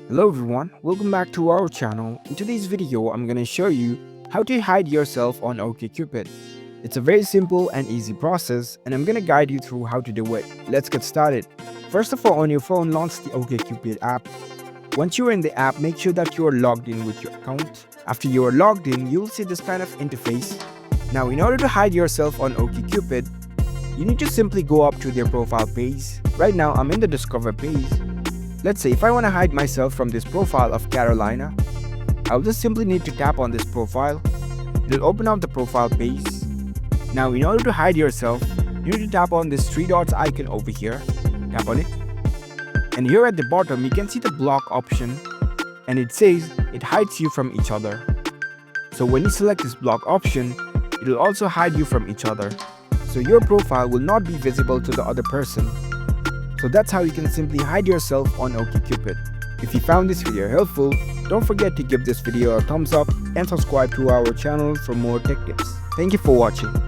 Hello everyone, welcome back to our channel. In today's video, I'm gonna show you how to hide yourself on OkCupid. It's a very simple and easy process and I'm gonna guide you through how to do it. Let's get started. First of all, on your phone, launch the OkCupid app. Once you're in the app, make sure that you're logged in with your account. After you are logged in, you'll see this kind of interface. Now, in order to hide yourself on OkCupid, you need to simply go up to their profile page. Right now, I'm in the Discover page. Let's say if I want to hide myself from this profile of Carolina, I'll just simply need to tap on this profile. It'll open up the profile page. Now, in order to hide yourself, you need to tap on this three dots icon over here. Tap on it. And here at the bottom, you can see the block option. And it says it hides you from each other. So when you select this block option, it'll also hide you from each other. So your profile will not be visible to the other person. So that's how you can simply hide yourself on OkCupid. If you found this video helpful, don't forget to give this video a thumbs up and subscribe to our channel for more tech tips. Thank you for watching.